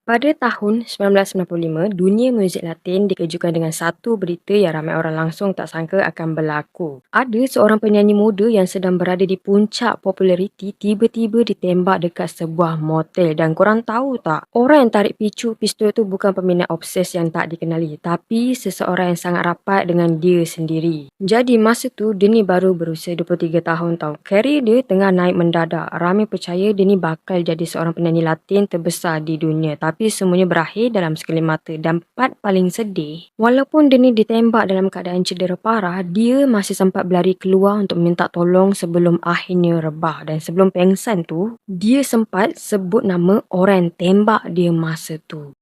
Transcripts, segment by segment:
Pada tahun 1995, dunia muzik Latin dikejutkan dengan satu berita yang ramai orang langsung tak sangka akan berlaku. Ada seorang penyanyi muda yang sedang berada di puncak populariti tiba-tiba ditembak dekat sebuah motel. Dan korang tahu tak, orang yang tarik picu pistol tu bukan peminat obses yang tak dikenali, tapi seseorang yang sangat rapat dengan dia sendiri. Jadi masa tu dia ni baru berusia 23 tahun tau. Karier dia tengah naik mendadak. Ramai percaya dia ni bakal jadi seorang penyanyi Latin terbesar di dunia. Tapi semuanya berakhir dalam sekelip mata. Dan part paling sedih, walaupun dia ni ditembak dalam keadaan cedera parah, dia masih sempat berlari keluar untuk minta tolong sebelum akhirnya rebah. Dan sebelum pengsan tu, dia sempat sebut nama orang yang tembak dia masa tu.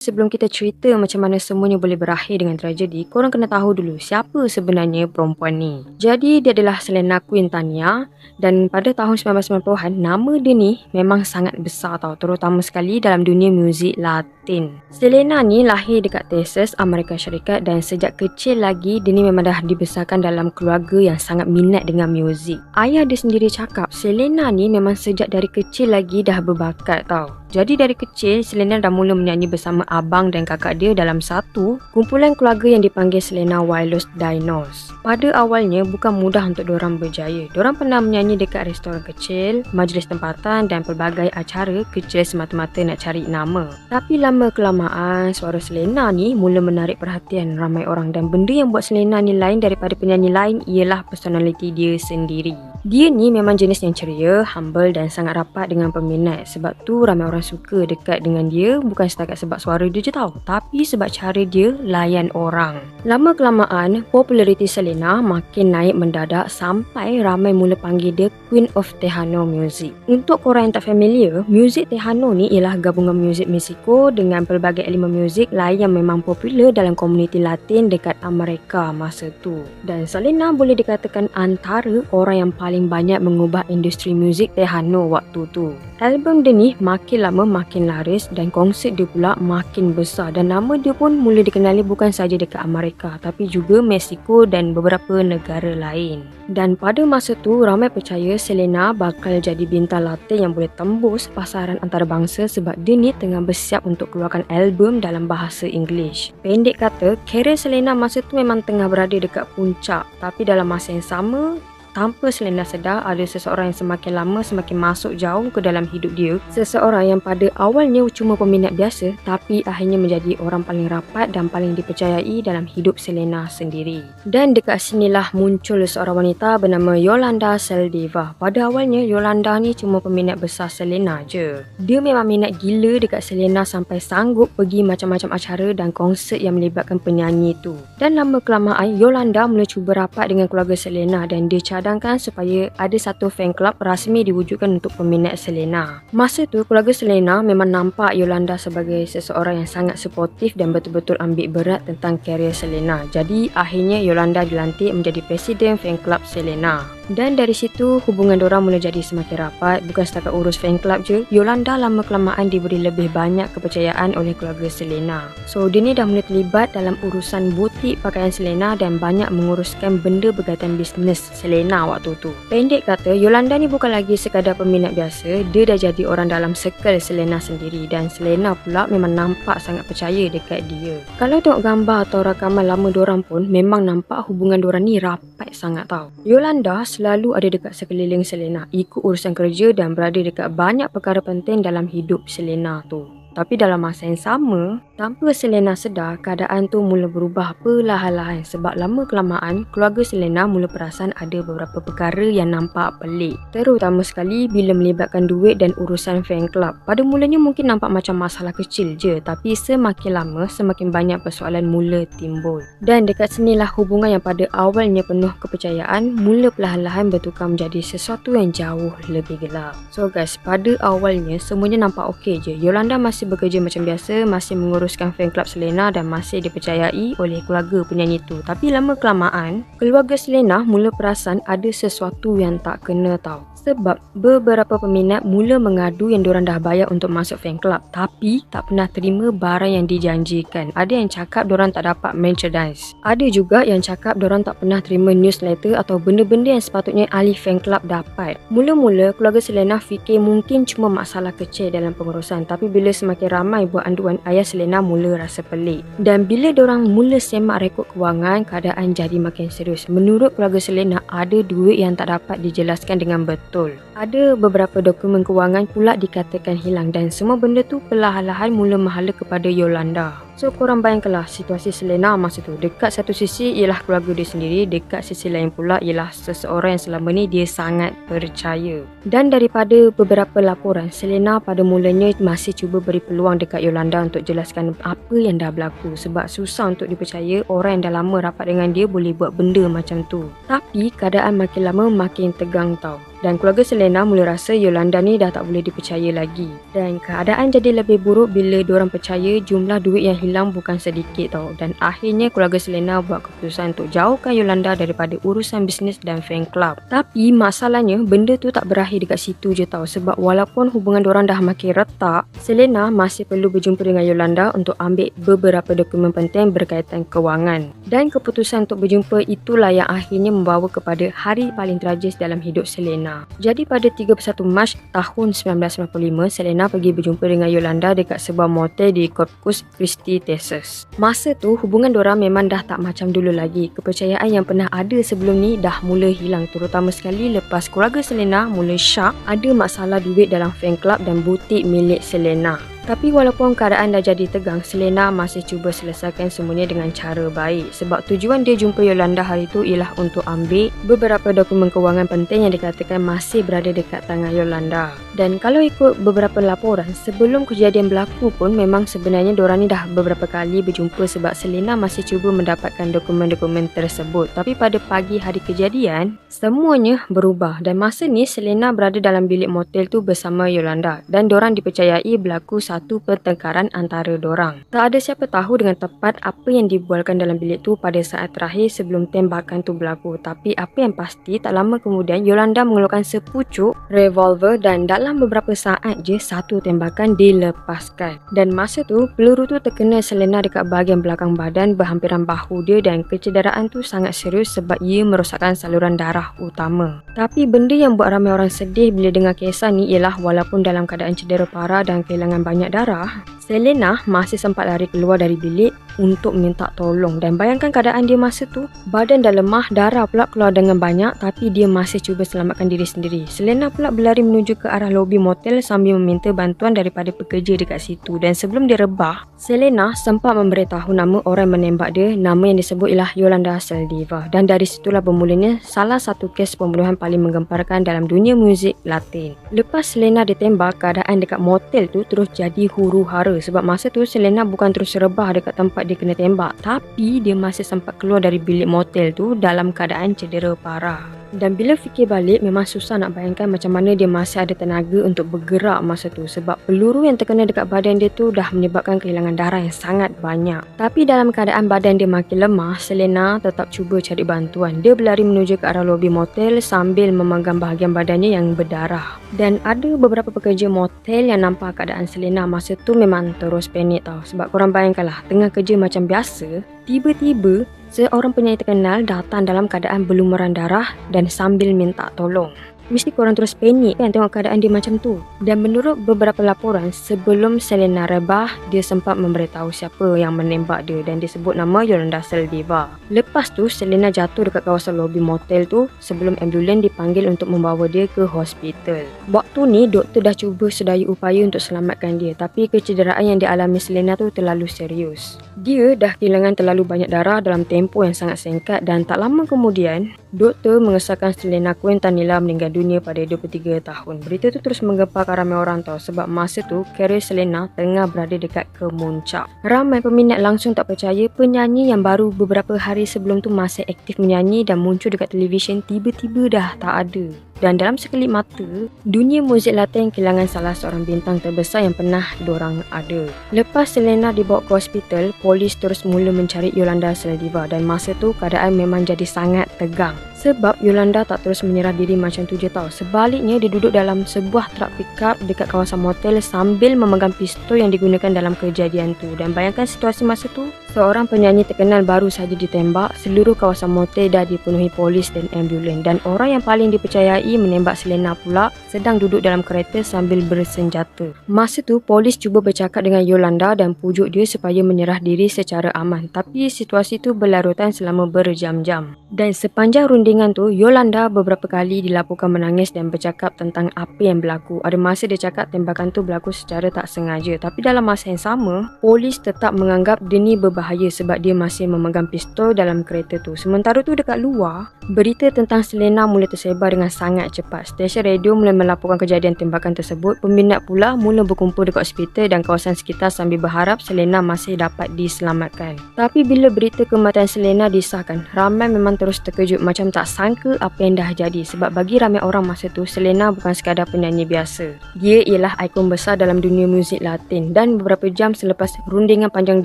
Sebelum kita cerita macam mana semuanya boleh berakhir dengan tragedi, korang kena tahu dulu siapa sebenarnya perempuan ni. Jadi dia adalah Selena Quintanilla dan pada tahun 1990-an nama dia ni memang sangat besar tau, terutama sekali dalam dunia muzik Latin. Selena ni lahir dekat Texas, Amerika Syarikat dan sejak kecil lagi dia ni memang dah dibesarkan dalam keluarga yang sangat minat dengan muzik. Ayah dia sendiri cakap Selena ni memang sejak dari kecil lagi dah berbakat tau. Jadi dari kecil, Selena dah mula menyanyi bersama abang dan kakak dia dalam satu kumpulan keluarga yang dipanggil Selena Wireless Dinos. Pada awalnya, bukan mudah untuk diorang berjaya. Diorang pernah menyanyi dekat restoran kecil, majlis tempatan dan pelbagai acara kecil semata-mata nak cari nama. Tapi lama-kelamaan, suara Selena ni mula menarik perhatian ramai orang dan benda yang buat Selena ni lain daripada penyanyi lain ialah personaliti dia sendiri. Dia ni memang jenis yang ceria, humble dan sangat rapat dengan peminat. Sebab tu ramai orang suka dekat dengan dia bukan setakat sebab suara dia je tau, tapi sebab cara dia layan orang. Lama-kelamaan, populariti Selena makin naik mendadak sampai ramai mula panggil dia Queen of Tejano Music. Untuk korang yang tak familiar, muzik Tejano ni ialah gabungan muzik Mexico dengan pelbagai elemen muzik lain yang memang popular dalam komuniti Latin dekat Amerika masa tu. Dan Selena boleh dikatakan antara orang yang paling banyak mengubah industri muzik Tejano waktu tu. Album dia ni makin lama makin laris dan konsert dia pula makin besar dan nama dia pun mula dikenali bukan saja dekat Amerika tapi juga Mexico dan beberapa negara lain. Dan pada masa tu ramai percaya Selena bakal jadi bintang Latin yang boleh tembus pasaran antarabangsa sebab dia ni tengah bersiap untuk keluarkan album dalam bahasa English. Pendek kata, karier Selena masa tu memang tengah berada dekat puncak, tapi dalam masa yang sama, tanpa Selena sedar, ada seseorang yang semakin lama semakin masuk jauh ke dalam hidup dia. Seseorang yang pada awalnya cuma peminat biasa tapi akhirnya menjadi orang paling rapat dan paling dipercayai dalam hidup Selena sendiri. Dan dekat sinilah muncul seorang wanita bernama Yolanda Saldívar. Pada awalnya Yolanda ni cuma peminat besar Selena je. Dia memang minat gila dekat Selena sampai sanggup pergi macam-macam acara dan konsert yang melibatkan penyanyi tu. Dan lama-kelamaan Yolanda mula cuba rapat dengan keluarga Selena dan dia cadangkan supaya ada satu fan club rasmi diwujudkan untuk peminat Selena. Masa tu keluarga Selena memang nampak Yolanda sebagai seseorang yang sangat suportif dan betul-betul ambil berat tentang karier Selena. Jadi akhirnya Yolanda dilantik menjadi presiden fan club Selena. Dan dari situ hubungan diorang mula jadi semakin rapat. Bukan setakat urus fan club je, Yolanda lama-kelamaan diberi lebih banyak kepercayaan oleh keluarga Selena. So dia ni dah mula terlibat dalam urusan butik pakaian Selena dan banyak menguruskan benda berkaitan bisnes Selena waktu tu. Pendek kata, Yolanda ni bukan lagi sekadar peminat biasa, dia dah jadi orang dalam circle Selena sendiri dan Selena pula memang nampak sangat percaya dekat dia. Kalau tengok gambar atau rakaman lama diorang pun memang nampak hubungan diorang ni rapat sangat tau. Yolanda selalu ada dekat sekeliling Selena, ikut urusan kerja dan berada dekat banyak perkara penting dalam hidup Selena tu. Tapi dalam masa yang sama, tanpa Selena sedar, keadaan tu mula berubah perlahan-lahan sebab lama-kelamaan keluarga Selena mula perasan ada beberapa perkara yang nampak pelik. Terutama sekali bila melibatkan duit dan urusan fan club. Pada mulanya mungkin nampak macam masalah kecil je, tapi semakin lama semakin banyak persoalan mula timbul. Dan dekat sinilah hubungan yang pada awalnya penuh kepercayaan mula perlahan-lahan bertukar menjadi sesuatu yang jauh lebih gelap. So guys, pada awalnya semuanya nampak okey je. Yolanda masih masih bekerja macam biasa, masih menguruskan fan club Selena dan masih dipercayai oleh keluarga penyanyi tu. Tapi lama kelamaan, keluarga Selena mula perasan ada sesuatu yang tak kena tahu. Sebab beberapa peminat mula mengadu yang diorang dah bayar untuk masuk fan club tapi tak pernah terima barang yang dijanjikan. Ada yang cakap diorang tak dapat merchandise. Ada juga yang cakap diorang tak pernah terima newsletter atau benda-benda yang sepatutnya ahli fan club dapat. Mula-mula keluarga Selena fikir mungkin cuma masalah kecil dalam pengurusan, tapi bila semakin ramai buat anduan, ayah Selena mula rasa pelik. Dan bila diorang mula semak rekod kewangan, keadaan jadi makin serius. Menurut keluarga Selena, ada duit yang tak dapat dijelaskan dengan betul. Ada beberapa dokumen kewangan pula dikatakan hilang dan semua benda tu perlahan-lahan mula menghala kepada Yolanda. So korang bayangkanlah situasi Selena masa tu. Dekat satu sisi ialah keluarga dia sendiri, dekat sisi lain pula ialah seseorang yang selama ni dia sangat percaya. Dan daripada beberapa laporan, Selena pada mulanya masih cuba beri peluang dekat Yolanda untuk jelaskan apa yang dah berlaku. Sebab susah untuk dipercaya orang yang dah lama rapat dengan dia boleh buat benda macam tu. Tapi keadaan makin lama makin tegang tau. Dan keluarga Selena mula rasa Yolanda ni dah tak boleh dipercaya lagi. Dan keadaan jadi lebih buruk bila diorang percaya jumlah duit yang hilang bukan sedikit tau. Dan akhirnya keluarga Selena buat keputusan untuk jauhkan Yolanda daripada urusan bisnes dan fan club. Tapi masalahnya benda tu tak berakhir dekat situ je tau. Sebab walaupun hubungan diorang dah makin retak, Selena masih perlu berjumpa dengan Yolanda untuk ambil beberapa dokumen penting berkaitan kewangan. Dan keputusan untuk berjumpa itulah yang akhirnya membawa kepada hari paling tragis dalam hidup Selena. Jadi pada 31 Mac tahun 1995, Selena pergi berjumpa dengan Yolanda dekat sebuah motel di Corpus Christi, Texas. Masa tu hubungan diorang memang dah tak macam dulu lagi. Kepercayaan yang pernah ada sebelum ni dah mula hilang, terutama sekali lepas keluarga Selena mula syak ada masalah duit dalam fan club dan butik milik Selena. Tapi walaupun keadaan dah jadi tegang, Selena masih cuba selesaikan semuanya dengan cara baik. Sebab tujuan dia jumpa Yolanda hari itu ialah untuk ambil beberapa dokumen kewangan penting yang dikatakan masih berada dekat tangan Yolanda. Dan kalau ikut beberapa laporan, sebelum kejadian berlaku pun memang sebenarnya diorang ni dah beberapa kali berjumpa sebab Selena masih cuba mendapatkan dokumen-dokumen tersebut. Tapi pada pagi hari kejadian, semuanya berubah. Dan masa ni Selena berada dalam bilik motel tu bersama Yolanda. Dan diorang dipercayai berlaku satu pertengkaran antara dorang. Tak ada siapa tahu dengan tepat apa yang dibualkan dalam bilik tu pada saat terakhir sebelum tembakan tu berlaku. Tapi apa yang pasti, tak lama kemudian Yolanda mengeluarkan sepucuk revolver dan dalam beberapa saat je satu tembakan dilepaskan. Dan masa tu peluru tu terkena Selena dekat bahagian belakang badan berhampiran bahu dia dan kecederaan tu sangat serius sebab ia merosakkan saluran darah utama. Tapi benda yang buat ramai orang sedih bila dengar kisah ni ialah walaupun dalam keadaan cedera parah dan kehilangan banyak darah, Selena masih sempat lari keluar dari bilik untuk minta tolong. Dan bayangkan keadaan dia masa tu, badan dah lemah, darah pula keluar dengan banyak, tapi dia masih cuba selamatkan diri sendiri. Selena pula berlari menuju ke arah lobi motel sambil meminta bantuan daripada pekerja dekat situ. Dan sebelum dia rebah, Selena sempat memberitahu nama orang yang menembak dia. Nama yang disebut ialah Yolanda Saldivar. Dan dari situlah bermulanya salah satu kes pembunuhan paling menggemparkan dalam dunia muzik Latin. Lepas Selena ditembak, keadaan dekat motel tu terus jadi huru-hara. Sebab masa tu Selena bukan terus rebah dekat tempat dia kena tembak, tapi dia masih sempat keluar dari bilik motel tu dalam keadaan cedera parah. Dan bila fikir balik, memang susah nak bayangkan macam mana dia masih ada tenaga untuk bergerak masa tu. Sebab peluru yang terkena dekat badan dia tu dah menyebabkan kehilangan darah yang sangat banyak. Tapi dalam keadaan badan dia makin lemah, Selena tetap cuba cari bantuan. Dia berlari menuju ke arah lobi motel sambil memegang bahagian badannya yang berdarah. Dan ada beberapa pekerja motel yang nampak keadaan Selena masa tu memang terus panik tau. Sebab korang bayangkanlah, tengah kerja macam biasa, tiba-tiba seorang penyanyi terkenal datang dalam keadaan berlumuran darah dan sambil minta tolong. Mesti korang terus panik kan tengok keadaan dia macam tu. Dan menurut beberapa laporan, sebelum Selena rebah, dia sempat memberitahu siapa yang menembak dia dan disebut nama Yolanda Saldivar. Lepas tu Selena jatuh dekat kawasan lobi motel tu sebelum ambulans dipanggil untuk membawa dia ke hospital. Waktu ni doktor dah cuba sedaya upaya untuk selamatkan dia, tapi kecederaan yang dialami Selena tu terlalu serius. Dia dah kehilangan terlalu banyak darah dalam tempoh yang sangat singkat dan tak lama kemudian doktor mengesahkan Selena Quintanilla meninggal dunia pada 23 tahun. Berita tu terus menggemparkan ramai orang tau sebab masa tu karier Selena tengah berada dekat kemuncak. Ramai peminat langsung tak percaya penyanyi yang baru beberapa hari sebelum tu masih aktif menyanyi dan muncul dekat televisyen tiba-tiba dah tak ada. Dan dalam sekelip mata, dunia muzik Latin kehilangan salah seorang bintang terbesar yang pernah dorang ada. Lepas Selena dibawa ke hospital, polis terus mula mencari Yolanda Saldivar dan masa tu keadaan memang jadi sangat tegang. Sebab Yolanda tak terus menyerah diri macam tu je tau. Sebaliknya, dia duduk dalam sebuah truk pickup dekat kawasan motel sambil memegang pistol yang digunakan dalam kejadian tu. Dan bayangkan situasi masa tu, seorang penyanyi terkenal baru saja ditembak, seluruh kawasan motel dah dipenuhi polis dan ambulans. Dan orang yang paling dipercayai menembak Selena pula sedang duduk dalam kereta sambil bersenjata. Masa tu, polis cuba bercakap dengan Yolanda dan pujuk dia supaya menyerah diri secara aman. Tapi situasi tu berlarutan selama berjam-jam. Dan sepanjang rundingan tu, Yolanda beberapa kali dilaporkan menangis dan bercakap tentang apa yang berlaku. Ada masa dia cakap tembakan tu berlaku secara tak sengaja. Tapi dalam masa yang sama, polis tetap menganggap dia ni berbahaya sebab dia masih memegang pistol dalam kereta tu. Sementara tu dekat luar, berita tentang Selena mula tersebar dengan sangat cepat. Stesen radio mula melaporkan kejadian tembakan tersebut. Peminat pula mula berkumpul dekat hospital dan kawasan sekitar sambil berharap Selena masih dapat diselamatkan. Tapi bila berita kematian Selena disahkan, ramai memang terus terkejut macam tak sangka apa yang dah jadi. Sebab bagi ramai orang masa tu, Selena bukan sekadar penyanyi biasa. Dia ialah ikon besar dalam dunia muzik Latin. Dan beberapa jam selepas rundingan panjang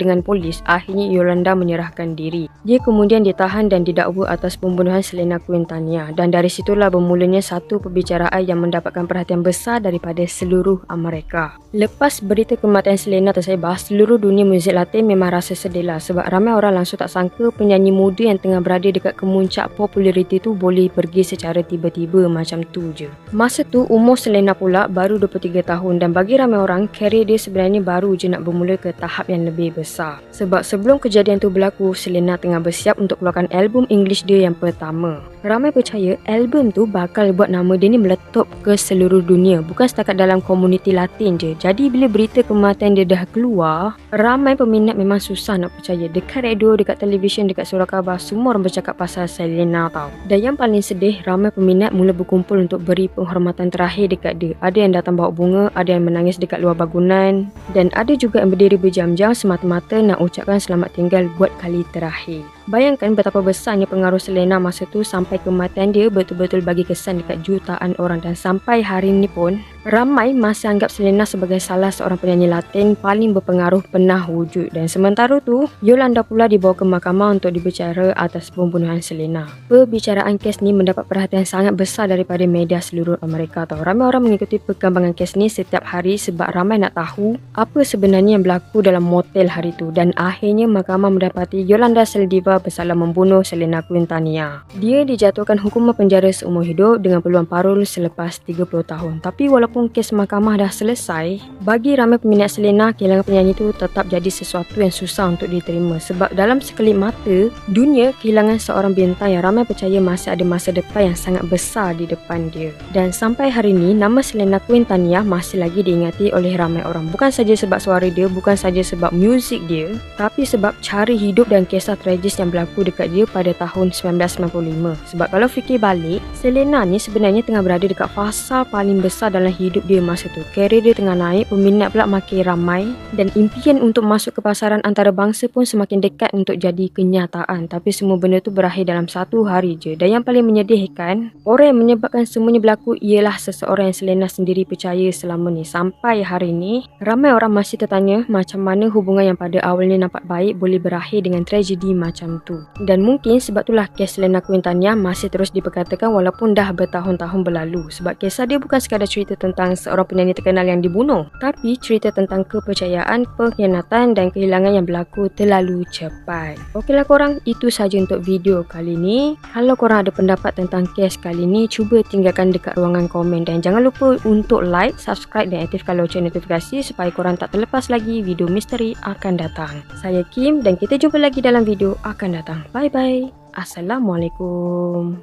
dengan polis, akhirnya Yolanda menyerahkan diri. Dia kemudian ditahan dan didakwa atas pembunuhan Selena Quintanilla. Dan dari situlah bermulanya satu perbicaraan yang mendapatkan perhatian besar daripada seluruh Amerika. Lepas berita kematian Selena tersebar, seluruh dunia muzik Latin memang rasa sedih lah. Sebab ramai orang langsung tak sangka penyanyi muda yang tengah berada dekat kemuncak populariti tu boleh pergi secara tiba-tiba macam tu je. Masa tu umur Selena pula baru 23 tahun dan bagi ramai orang, karier dia sebenarnya baru je nak bermula ke tahap yang lebih besar. Sebab sebelum kejadian tu berlaku, Selena tengah bersiap untuk keluarkan album English dia yang pertama. Ramai percaya album tu bakal buat nama dia ni meletup ke seluruh dunia, bukan setakat dalam komuniti Latin je. Jadi bila berita kematian dia dah keluar, ramai peminat memang susah nak percaya. Dekat radio, dekat televisyen, dekat surat khabar, semua orang bercakap pasal Selena tau. Dan yang paling sedih, ramai peminat mula berkumpul untuk beri penghormatan terakhir dekat dia. Ada yang datang bawa bunga, ada yang menangis dekat luar bangunan, dan ada juga yang berdiri berjam-jam semata-mata nak ucapkan selamat tinggal buat kali terakhir. Bayangkan betapa besarnya pengaruh Selena masa tu sampai kematian dia betul-betul bagi kesan dekat jutaan orang. Dan sampai hari ni pun, ramai masih anggap Selena sebagai salah seorang penyanyi Latin paling berpengaruh pernah wujud. Dan sementara tu, Yolanda pula dibawa ke mahkamah untuk dibicara atas pembunuhan Selena. Perbicaraan kes ni mendapat perhatian sangat besar daripada media seluruh Amerika tau. Ramai orang mengikuti perkembangan kes ni setiap hari sebab ramai nak tahu apa sebenarnya yang berlaku dalam motel hari tu. Dan akhirnya mahkamah mendapati Yolanda Saldivar bersalah membunuh Selena Quintanilla. Dia dijatuhkan hukuman penjara seumur hidup dengan peluang parol selepas 30 tahun. Tapi walaupun kes mahkamah dah selesai, bagi ramai peminat Selena, kehilangan penyanyi tu tetap jadi sesuatu yang susah untuk diterima. Sebab dalam sekelip mata, dunia kehilangan seorang bintang yang ramai percaya masih ada masa depan yang sangat besar di depan dia. Dan sampai hari ni, nama Selena Quintanilla masih lagi diingati oleh ramai orang. Bukan saja sebab suara dia, bukan saja sebab muzik dia, tapi sebab cara hidup dan kisah tragis yang berlaku dekat dia pada tahun 1995. Sebab kalau fikir balik, Selena ni sebenarnya tengah berada dekat fasa paling besar dalam hidup dia masa tu. Karier dia tengah naik, peminat pula makin ramai dan impian untuk masuk ke pasaran antarabangsa pun semakin dekat untuk jadi kenyataan. Tapi semua benda tu berakhir dalam satu hari je. Dan yang paling menyedihkan, orang yang menyebabkan semuanya berlaku ialah seseorang yang Selena sendiri percaya selama ni. Sampai hari ni, ramai orang masih tertanya macam mana hubungan yang pada awalnya nampak baik boleh berakhir dengan tragedi macam tu. Dan mungkin sebab itulah kes Selena Quintanilla masih terus diperkatakan walaupun dah bertahun-tahun berlalu. Sebab kisah dia bukan sekadar cerita tentang seorang penyanyi terkenal yang dibunuh, tapi cerita tentang kepercayaan, pengkhianatan dan kehilangan yang berlaku terlalu cepat. Okeylah korang, itu saja untuk video kali ni. Kalau korang ada pendapat tentang kes kali ni, cuba tinggalkan dekat ruangan komen. Dan jangan lupa untuk like, subscribe dan aktifkan lonceng notifikasi supaya korang tak terlepas lagi video misteri akan datang. Saya Kim dan kita jumpa lagi dalam video akan datang. Bye bye. Assalamualaikum.